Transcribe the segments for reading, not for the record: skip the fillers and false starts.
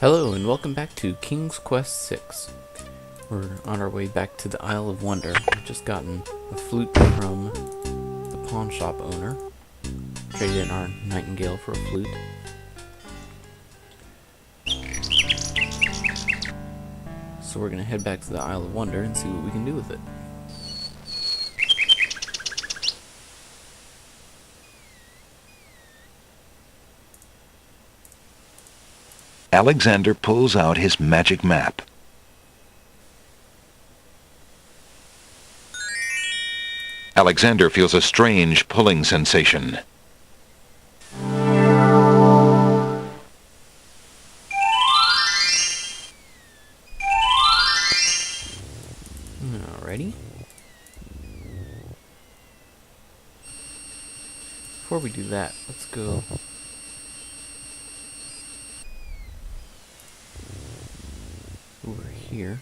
Hello and welcome back to King's Quest 6. We're on our way back to the Isle of Wonder. We've just gotten a flute from the pawn shop owner. Traded in our nightingale for a flute. So we're gonna head back to the Isle of Wonder and see what we can do with it. Alexander pulls out his magic map. Alexander feels a strange pulling sensation. Alrighty. Before we do that, let's go over here.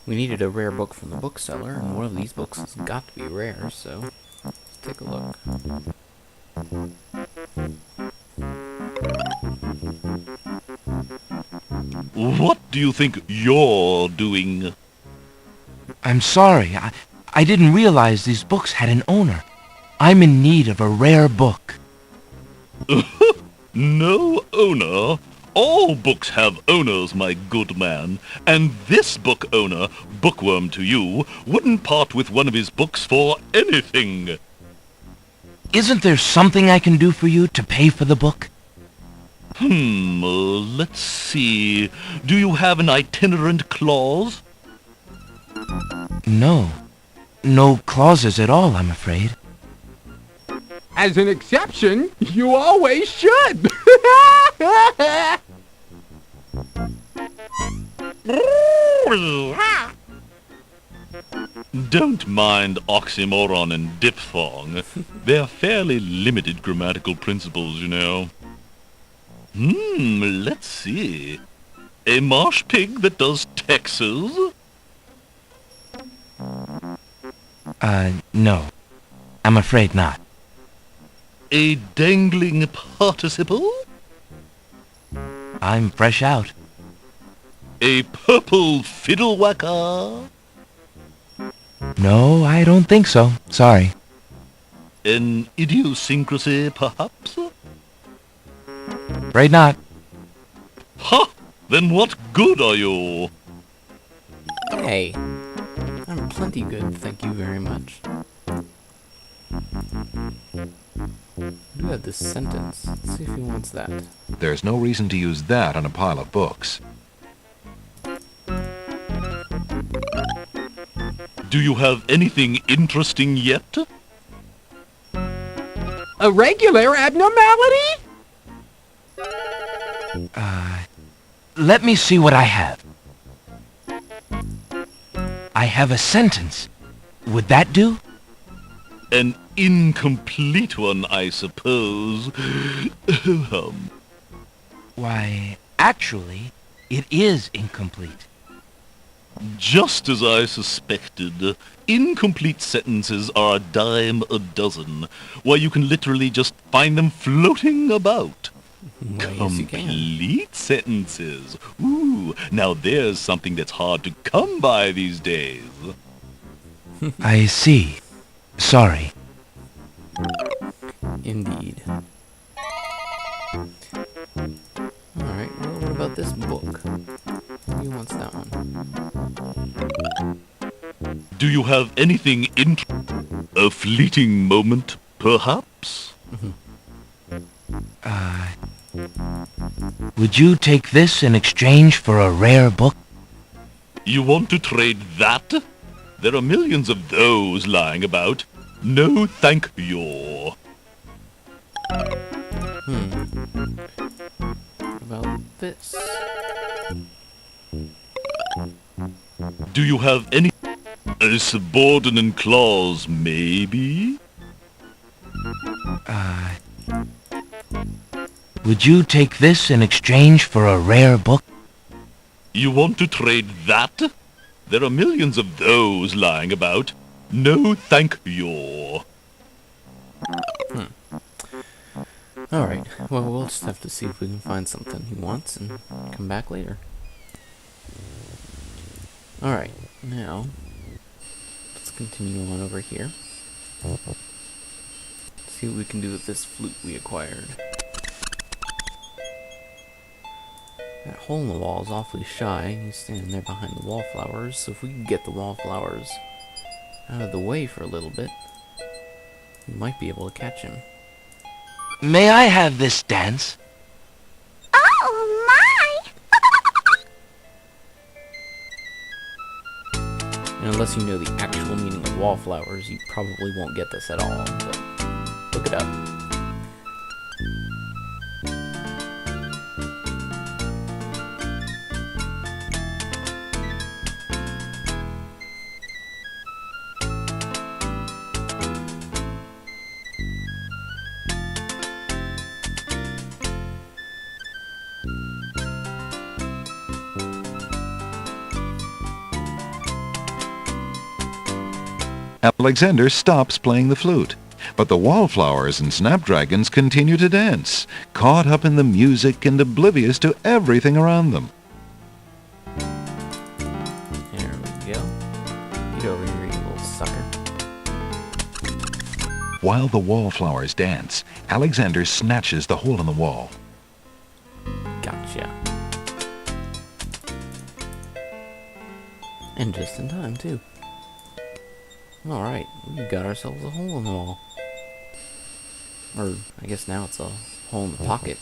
We needed a rare book from the bookseller, and one of these books has got to be rare, so let's take a look. What do you think you're doing? I'm sorry. I didn't realize these books had an owner. I'm in need of a rare book. No owner? All books have owners, my good man. And this book owner, bookworm to you, wouldn't part with one of his books for anything. Isn't there something I can do for you to pay for the book? Let's see. Do you have an itinerant clause? No. No clauses at all, I'm afraid. As an exception, you always should. Don't mind oxymoron and diphthong. They're fairly limited grammatical principles, you know. Let's see. A marsh pig that does Texas? No. I'm afraid not. A dangling participle? I'm fresh out. A purple fiddle whacker? No, I don't think so. Sorry. An idiosyncrasy, perhaps? Afraid not. Ha! Then what good are you? Hey, I'm plenty good, thank you very much. You had this sentence. Let's see if he wants that. There's no reason to use that on a pile of books. Do you have anything interesting yet? A regular abnormality? Let me see what I have. I have a sentence. Would that do? An incomplete one, I suppose. Why, actually, it is incomplete. Just as I suspected, incomplete sentences are a dime a dozen. Why, you can literally just find them floating about. Well, yes, you can. Complete sentences. Ooh, now there's something that's hard to come by these days. I see. Sorry. Indeed. Alright, well, what about this book? Who wants that one? Do you have anything a fleeting moment, perhaps? Would you take this in exchange for a rare book? You want to trade that? There are millions of those lying about. No thank you. What about this? Do you have any... a subordinate clause, maybe? Would you take this in exchange for a rare book? You want to trade that? There are millions of those lying about. No thank you. Alright, well, we'll just have to see if we can find something he wants and come back later. Alright, now, let's continue on over here. See what we can do with this flute we acquired. That hole in the wall is awfully shy. He's standing there behind the wallflowers, so if we can get the wallflowers out of the way for a little bit, we might be able to catch him. May I have this dance? Oh, my! And unless you know the actual meaning of wallflowers, you probably won't get this at all, but look it up. Alexander stops playing the flute, but the wallflowers and snapdragons continue to dance, caught up in the music and oblivious to everything around them. There we go. Get over here, you little sucker. While the wallflowers dance, Alexander snatches the hole in the wall. Gotcha. And just in time, too. Alright, we got ourselves a hole in the wall. Or, I guess now it's a hole in the pocket.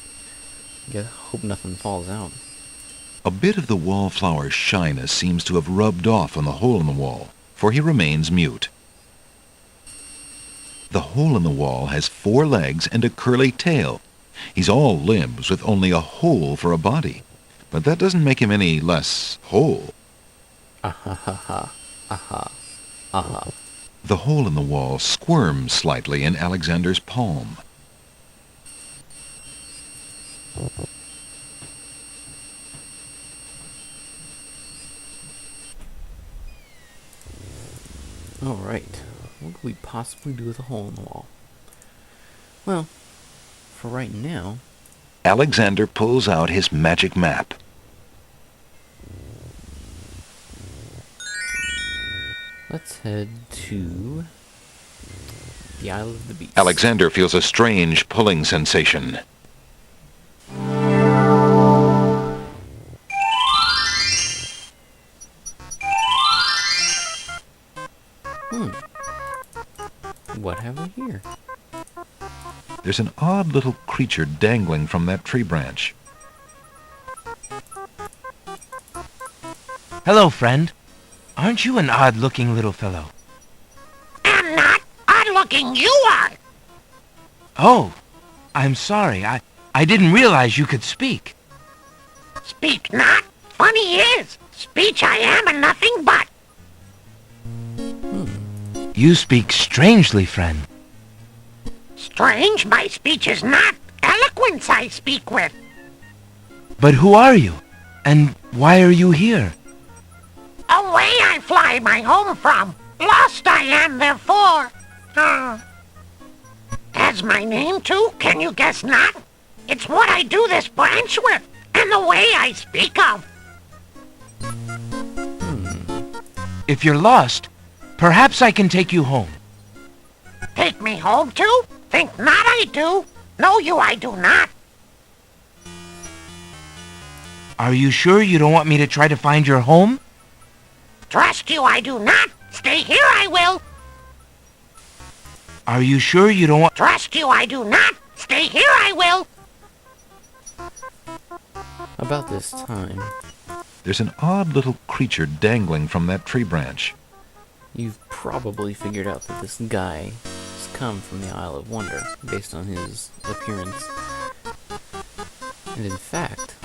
Hope nothing falls out. A bit of the wallflower's shyness seems to have rubbed off on the hole in the wall, for he remains mute. The hole in the wall has 4 legs and a curly tail. He's all limbs with only a hole for a body. But that doesn't make him any less whole. Aha. The hole in the wall squirms slightly in Alexander's palm. Alright, what could we possibly do with a hole in the wall? Well, for right now, Alexander pulls out his magic map. let's head to the Isle of the Beast. Alexander feels a strange pulling sensation. What have we here? There's an odd little creature dangling from that tree branch. Hello, friend. Aren't you an odd-looking little fellow? I'm not odd-looking, you are! Oh, I'm sorry. I didn't realize you could speak. Speak not? Funny is, speech I am and nothing but. You speak strangely, friend. Strange, my speech is not. Eloquence I speak with. But who are you? And why are you here? Away I fly my home from. Lost I am, therefore. As my name, too, can you guess not? It's what I do this branch with, and the way I speak of. If you're lost, perhaps I can take you home. Take me home, too? Think not I do. Know you I do not. Are you sure you don't want me to try to find your home? Trust you I do not. Stay here I will. Are you sure you don't want... Trust you I do not. Stay here I will. About this time, There's an odd little creature dangling from that tree branch. you've probably figured out that this guy has come from the Isle of Wonder, based on his appearance. And in fact,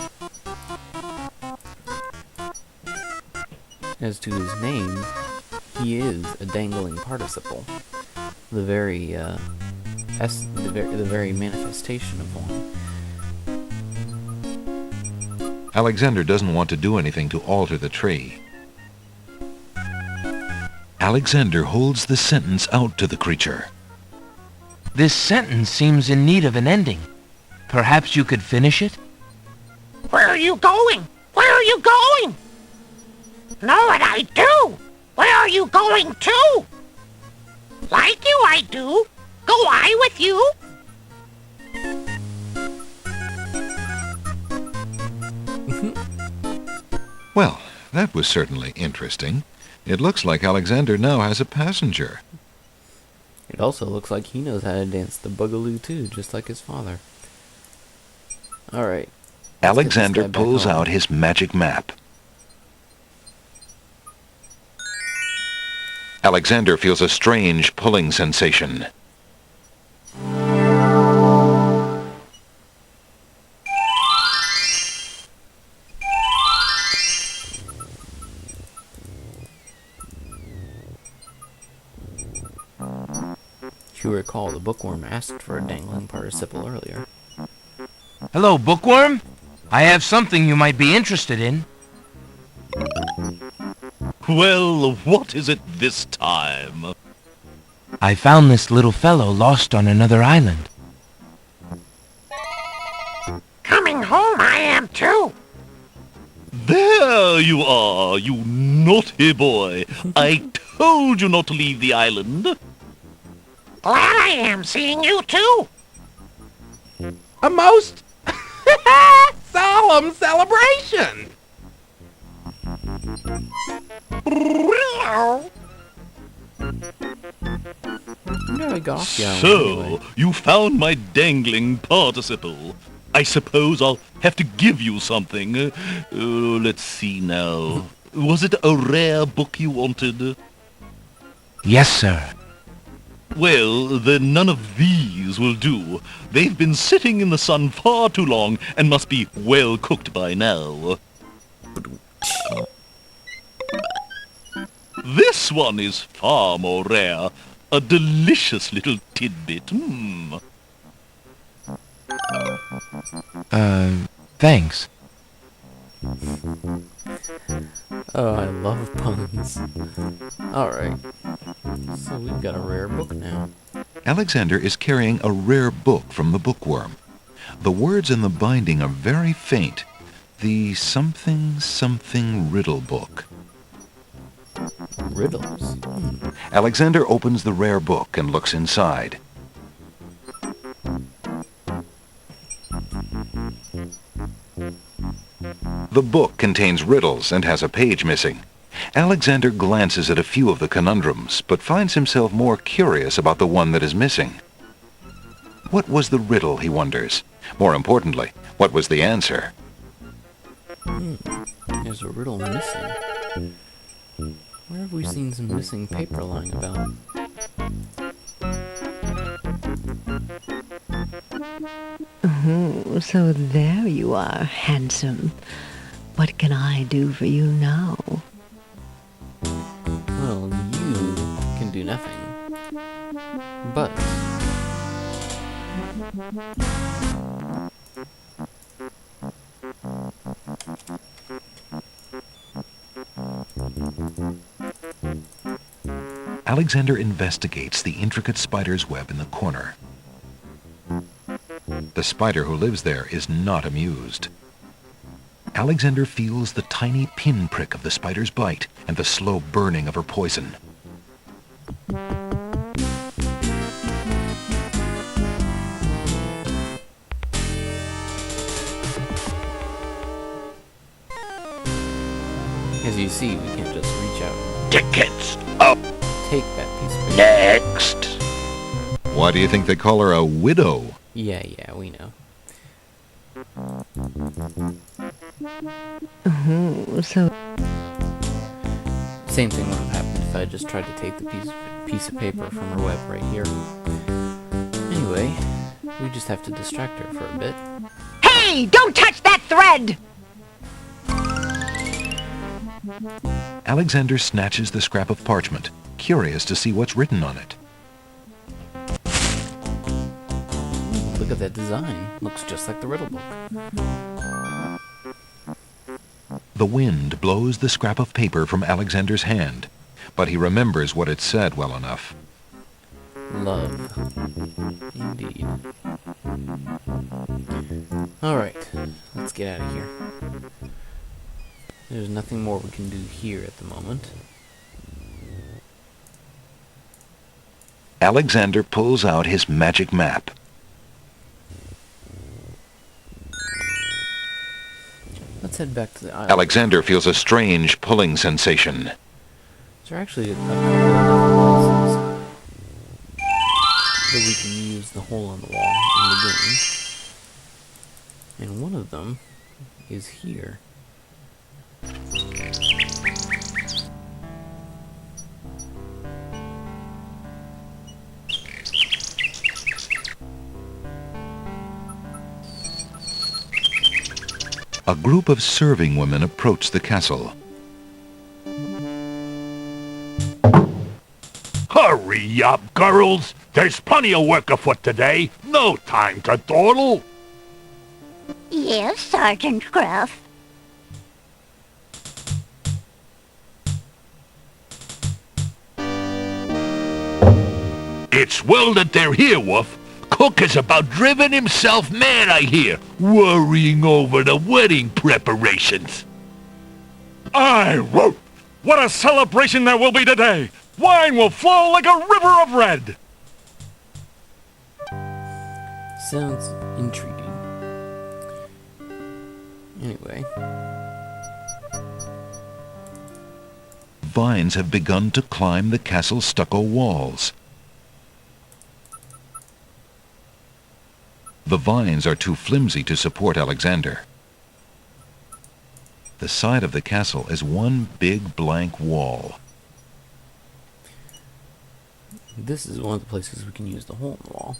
as to his name, he is a dangling participle. The very, the very manifestation of one. Alexander doesn't want to do anything to alter the tree. Alexander holds the sentence out to the creature. This sentence seems in need of an ending. Perhaps you could finish it? Where are you going? Where are you going? Know what I do? Where are you going to? Like you, I do. Go I with you? Well, that was certainly interesting. It looks like Alexander now has a passenger. It also looks like he knows how to dance the boogaloo too, just like his father. Alright. Alexander pulls out his magic map. Alexander feels a strange pulling sensation. If you recall, the bookworm asked for a dangling participle earlier. Hello, bookworm. I have something you might be interested in. Well, what is it this time? I found this little fellow lost on another island. Coming home I am too. There you are, you naughty boy. I told you not to leave the island. Glad I am seeing you too. A most solemn celebration. No, I got off the island So, anyway. you found my dangling participle. I suppose I'll have to give you something. Let's see now. Was it a rare book you wanted? Yes, sir. Well, then none of these will do. They've been sitting in the sun far too long and must be well cooked by now. This one is far more rare. A delicious little tidbit. Thanks. Oh, I love puns. Alright. So we've got a rare book now. Alexander is carrying a rare book from the bookworm. The words in the binding are very faint. The something something riddle book. Riddles. Alexander opens the rare book and looks inside. The book contains riddles and has a page missing. Alexander glances at a few of the conundrums, but finds himself more curious about the one that is missing. What was the riddle, he wonders? More importantly, what was the answer? There's a riddle missing. Where have we seen some missing paper lying about? Oh, so there you are, handsome. What can I do for you now? Well, you can do nothing. But Alexander investigates the intricate spider's web in the corner. The spider who lives there is not amused. Alexander feels the tiny pinprick of the spider's bite and the slow burning of her poison. as you see, we can't just reach out and Tickets up take that piece of paper. next. Why do you think they call her a widow? Yeah, we know. Oh, so Same thing would have happened if I just tried to take the piece of paper from her web right here. Anyway, we just have to distract her for a bit. Hey, don't touch that thread! Alexander snatches the scrap of parchment, curious to see what's written on it. Look at that design. Looks just like the riddle book. The wind blows the scrap of paper from Alexander's hand, but he remembers what it said well enough. Love. Indeed. Alright, let's get out of here. There's nothing more we can do here at the moment. Alexander pulls out his magic map. Let's head back to the island. Alexander feels a strange pulling sensation. There are actually a couple of different places that we can use the hole in the wall in the game. And one of them is here. A group of serving women approach the castle. Hurry up, girls! There's plenty of work afoot today. No time to dawdle. Yes, Sergeant Gruff. It's well that they're here, Wolf. Cook is about driven himself mad, I hear, worrying over the wedding preparations. Aye, whoa! What a celebration there will be today! Wine will flow like a river of red! Sounds intriguing. Anyway. Vines have begun to climb the castle's stucco walls. The vines are too flimsy to support Alexander. The side of the castle is one big blank wall. This is one of the places we can use the hole in the wall.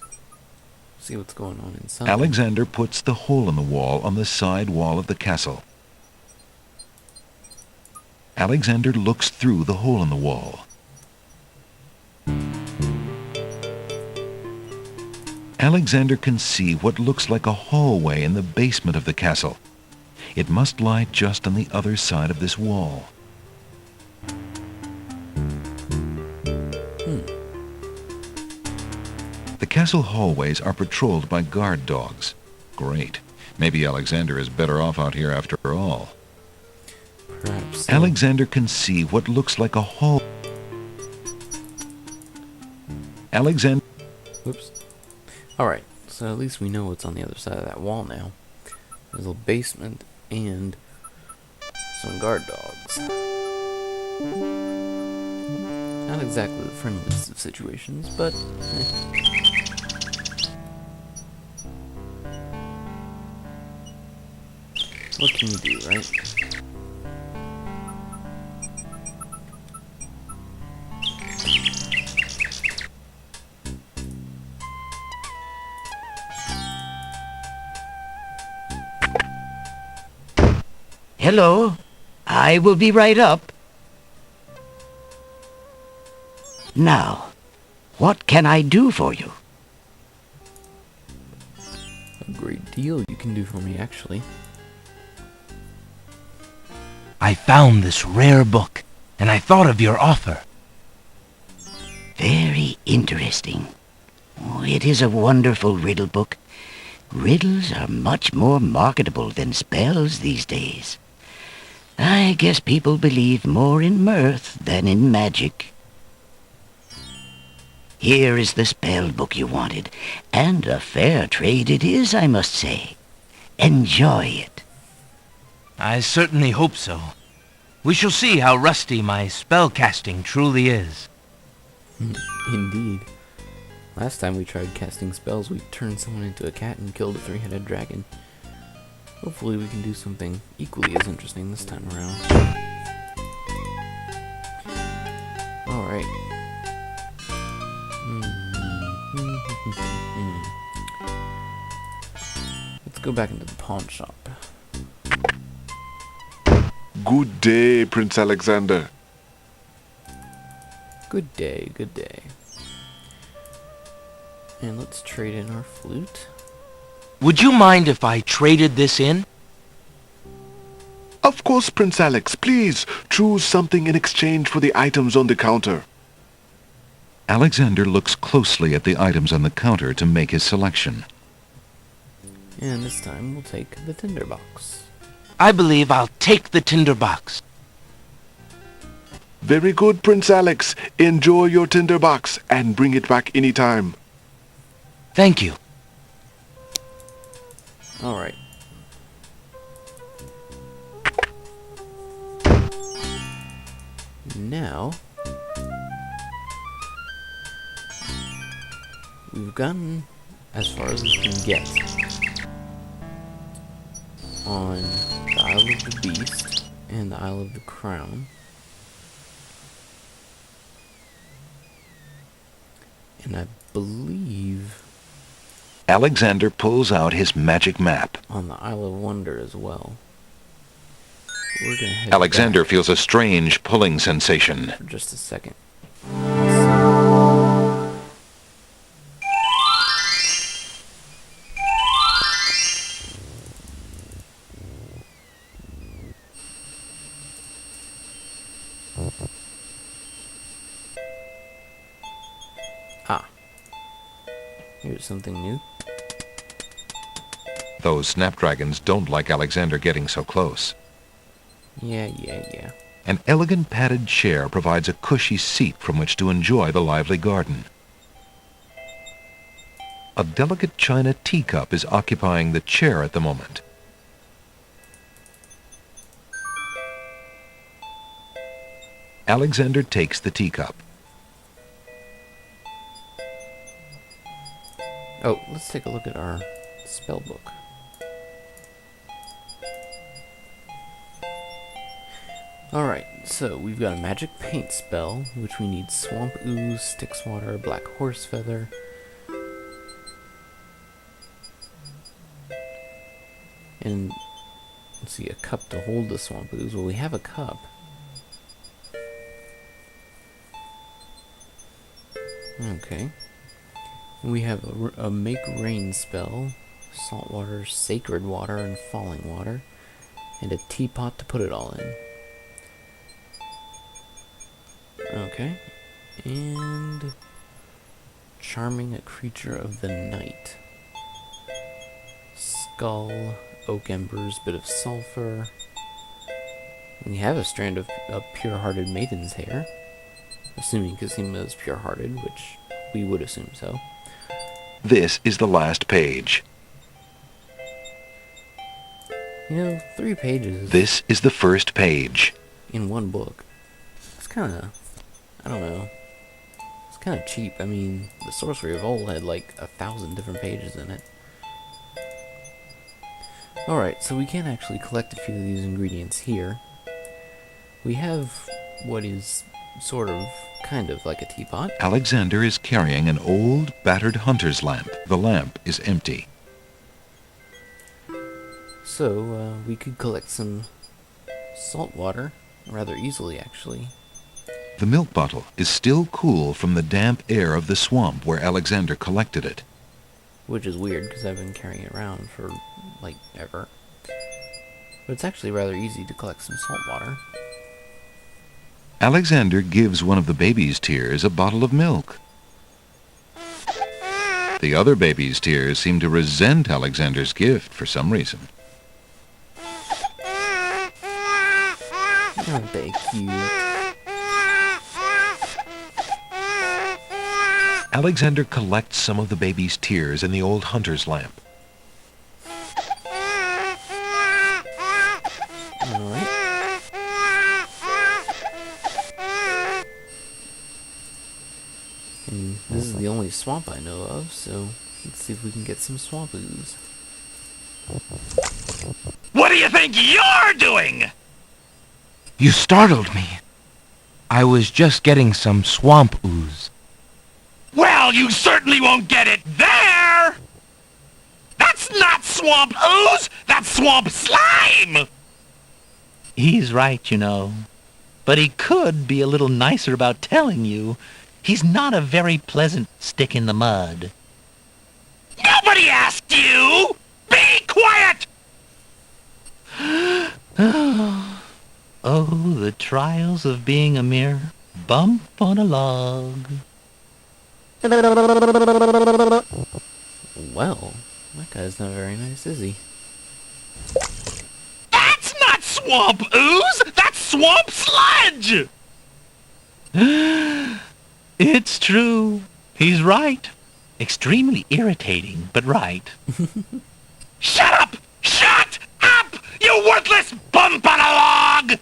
See what's going on inside. Alexander puts the hole in the wall on the side wall of the castle. Alexander looks through the hole in the wall. Alexander can see what looks like a hallway in the basement of the castle. It must lie just on the other side of this wall. The castle hallways are patrolled by guard dogs. Great. Maybe Alexander is better off out here after all. Perhaps so. Alexander can see what looks like a hall. Alexander... Whoops. Alright, so at least we know what's on the other side of that wall now. There's a basement and some guard dogs. Not exactly the friendliest of situations, but what can you do, right? Hello. I will be right up. Now, what can I do for you? A great deal you can do for me, actually. I found this rare book, and I thought of your offer. Very interesting. Oh, it is a wonderful riddle book. Riddles are much more marketable than spells these days. I guess people believe more in mirth than in magic. Here is the spell book you wanted, and a fair trade it is, I must say. Enjoy it. I certainly hope so. We shall see how rusty my spellcasting truly is. Indeed. Last time we tried casting spells, we turned someone into a cat and killed a three-headed dragon. Hopefully we can do something equally as interesting this time around. Alright. Let's go back into the pawn shop. Good day, Prince Alexander. Good day, good day. And let's trade in our flute. Would you mind if I traded this in? Of course, Prince Alex. Please choose something in exchange for the items on the counter. Alexander looks closely at the items on the counter to make his selection. And this time we'll take the tinderbox. I believe I'll take the tinderbox. Very good, Prince Alex. Enjoy your tinderbox and bring it back anytime. Thank you. Alright. Now, we've gotten as far as we can get on the Isle of the Beast and the Isle of the Crown. And I believe Alexander pulls out his magic map. on the Isle of Wonder as well. We're gonna head Alexander back feels a strange pulling sensation. for just a second. Ah. Here's something new. Those snapdragons don't like Alexander getting so close. Yeah. An elegant padded chair provides a cushy seat from which to enjoy the lively garden. A delicate china teacup is occupying the chair at the moment. Alexander takes the teacup. Oh, let's take a look at our spell book. Alright, so we've got a magic paint spell, which we need swamp ooze, Styx water, black horse feather. And, let's see, a cup to hold the swamp ooze. Well, we have a cup. Okay. We have a make rain spell, salt water, sacred water, and falling water, and a teapot to put it all in. Okay. And charming a creature of the night. Skull, oak embers, bit of sulfur. We have a strand of pure-hearted maiden's hair. Assuming Cosima is pure-hearted, which we would assume so. This is the last page. You know, 3 pages This is the first page. in one book. It's kind of, I don't know. It's kind of cheap. I mean, the Sorcery of Old had like 1,000 different pages in it. Alright, so we can actually collect a few of these ingredients here. We have what is sort of, kind of like a teapot. Alexander is carrying an old, battered hunter's lamp. The lamp is empty. So, we could collect some salt water rather easily, actually. The milk bottle is still cool from the damp air of the swamp where Alexander collected it. Which is weird, because I've been carrying it around for, like, ever. But it's actually rather easy to collect some salt water. Alexander gives one of the baby's tears a bottle of milk. The other baby's tears seem to resent Alexander's gift for some reason. Aren't they cute? Alexander collects some of the baby's tears in the old hunter's lamp. Alright. And this is the only swamp I know of, so let's see if we can get some swamp ooze. What do you think you're doing? You startled me. I was just getting some swamp ooze. Well, you certainly won't get it there! That's not swamp ooze! That's swamp slime! He's right, you know. But he could be a little nicer about telling you. He's not a very pleasant stick in the mud. Nobody asked you! Be quiet! Oh, the trials of being a mere bump on a log. Well, That guy's not very nice, is he? That's not swamp ooze! That's swamp sludge! It's true. He's right. Extremely irritating, but right. Shut up! Shut up! You worthless bump on a log!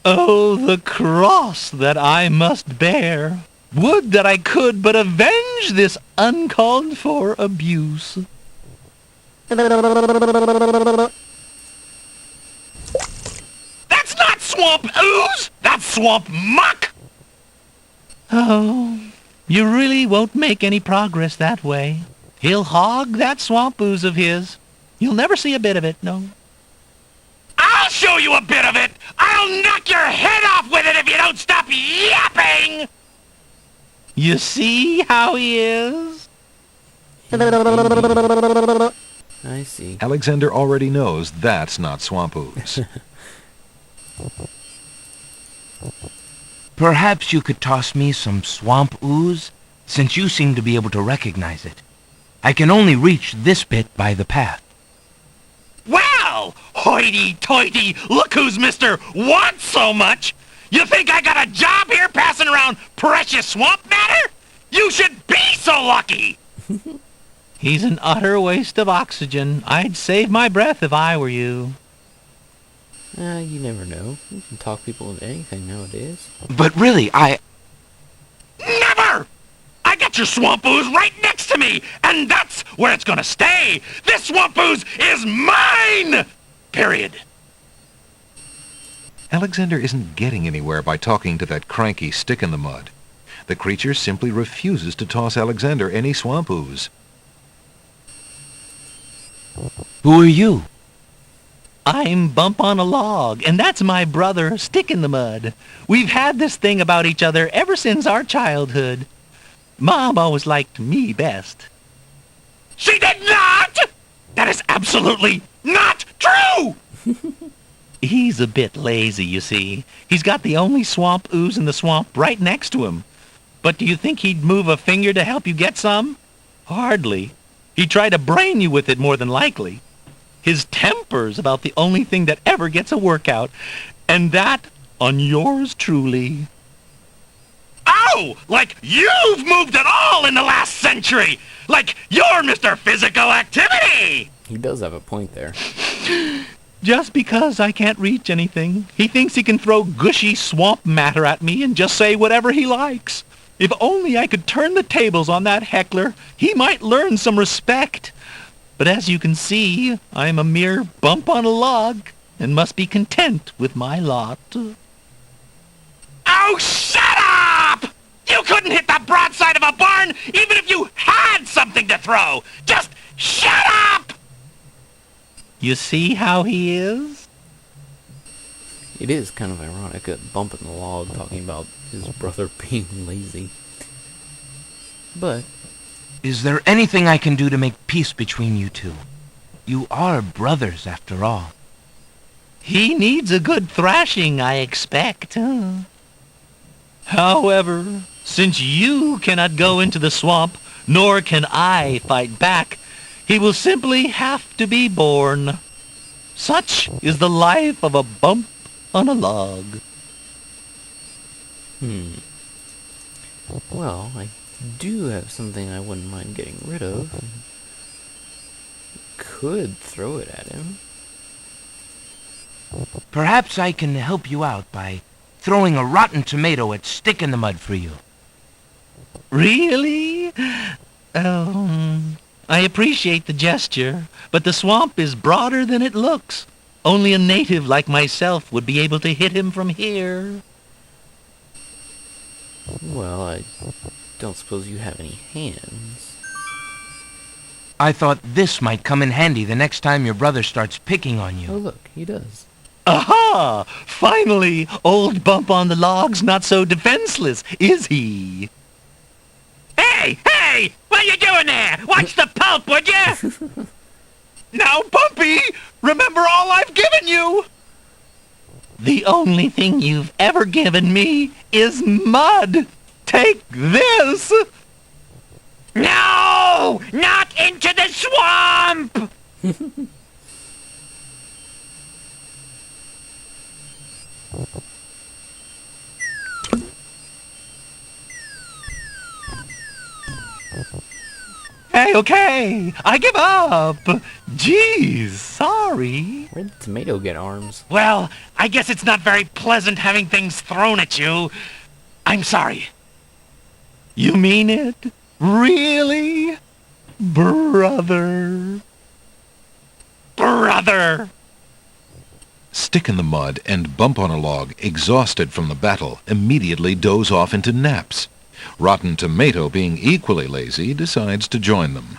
Oh, the cross that I must bear. Would that I could but avenge this uncalled for abuse. That's not swamp ooze! That's swamp muck! Oh, you really won't make any progress that way. He'll hog that swamp ooze of his. You'll never see a bit of it, no. I'll show you a bit of it! I'll knock your head off with it if you don't stop yapping! You see how he is? I see. Alexander already knows that's not swamp ooze. Perhaps you could toss me some swamp ooze, since you seem to be able to recognize it. I can only reach this bit by the path. Well, hoity-toity, look who's Mr. Wants so much! You think I got a job here passing around precious swamp matter? You should be so lucky! He's an utter waste of oxygen. I'd save my breath if I were you. You never know. You can talk people into anything nowadays. But really, Never! I got your swamp ooze right next to me, and that's where it's gonna stay! This swamp ooze is mine! Period. Alexander isn't getting anywhere by talking to that cranky stick-in-the-mud. The creature simply refuses to toss Alexander any swamp ooze. who are you? I'm Bump on a Log, and that's my brother, Stick in the Mud. We've had this thing about each other ever since our childhood. Mom always liked me best. She did not! That is absolutely not true! He's a bit lazy, you see. He's got the only swamp ooze in the swamp right next to him. But do you think he'd move a finger to help you get some? Hardly. He'd try to brain you with it more than likely. His temper's about the only thing that ever gets a workout, and that on yours truly. Oh, like you've moved at all in the last century! Like you're Mr. Physical Activity! He does have a point there. Just because I can't reach anything, he thinks he can throw gushy swamp matter at me and just say whatever he likes. If only I could turn the tables on that heckler, he might learn some respect. But as you can see, I'm a mere bump on a log, and must be content with my lot. Oh, shut up! You couldn't hit the broadside of a barn even if you had something to throw! Just shut up! You see how he is? It is kind of ironic, a bump in the log talking about his brother being lazy. But Is there anything I can do to make peace between you two? You are brothers, after all. He needs a good thrashing, I expect. However, since you cannot go into the swamp, nor can I fight back, he will simply have to be born. Such is the life of a bump on a log. Well, I do have something I wouldn't mind getting rid of. Could throw it at him. Perhaps I can help you out by throwing a rotten tomato at Stick in the Mud for you. Really? I appreciate the gesture, but the swamp is broader than it looks. Only a native like myself would be able to hit him from here. Well, I don't suppose you have any hands. I thought this might come in handy the next time your brother starts picking on Oh, you. look, he does. Aha! Finally, old Bump on the Log's not so defenseless, is he? Hey! Hey! What you doing there? Watch the pulp, would you? Now, Bumpy, remember all I've given you! The only thing you've ever given me is mud. Take this! No! Not into the swamp! Hey, okay, I give up. Jeez, sorry. Where'd the tomato get arms? Well, I guess it's not very pleasant having things thrown at you. I'm sorry. You mean it? Really? Brother. Brother! Stick in the mud and Bump on a Log, exhausted from the battle, immediately doze off into naps. Rotten Tomato, being equally lazy, decides to join them.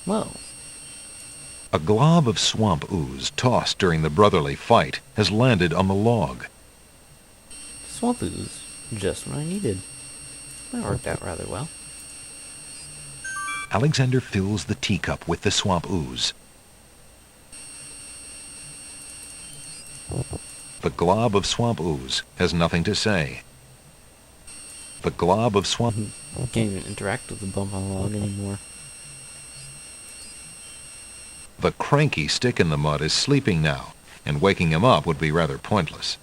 Well, A glob of swamp ooze tossed during the brotherly fight has landed on the log. swamp ooze. Just what I needed. That worked out rather well. Alexander fills the teacup with the swamp ooze. The glob of swamp ooze has nothing to say. The glob of swamp... I can't even interact with the bump on the log anymore. The cranky stick in the mud is sleeping now, and waking him up would be rather pointless.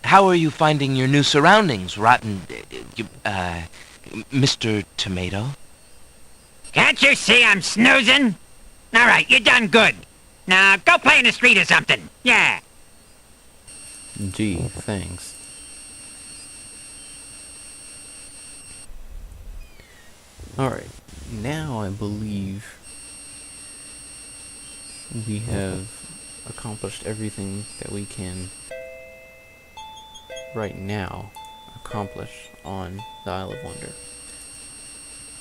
How are you finding your new surroundings, Mr. Tomato? Can't you see I'm snoozing? All right, you done good. Now, go play in the street or something. Yeah. Gee, thanks. Alright, now I believe we have accomplished everything that we can right now accomplish on the Isle of Wonder.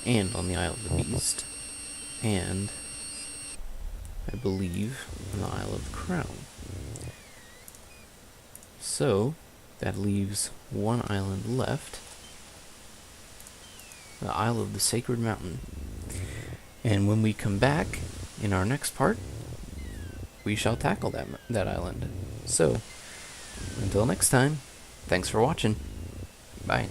And on the Isle of the Beast. And I believe on the Isle of the Crown. So, that leaves one island left. The Isle of the Sacred Mountain. And when we come back in our next part, we shall tackle that island. So, until next time, thanks for watching. Bye.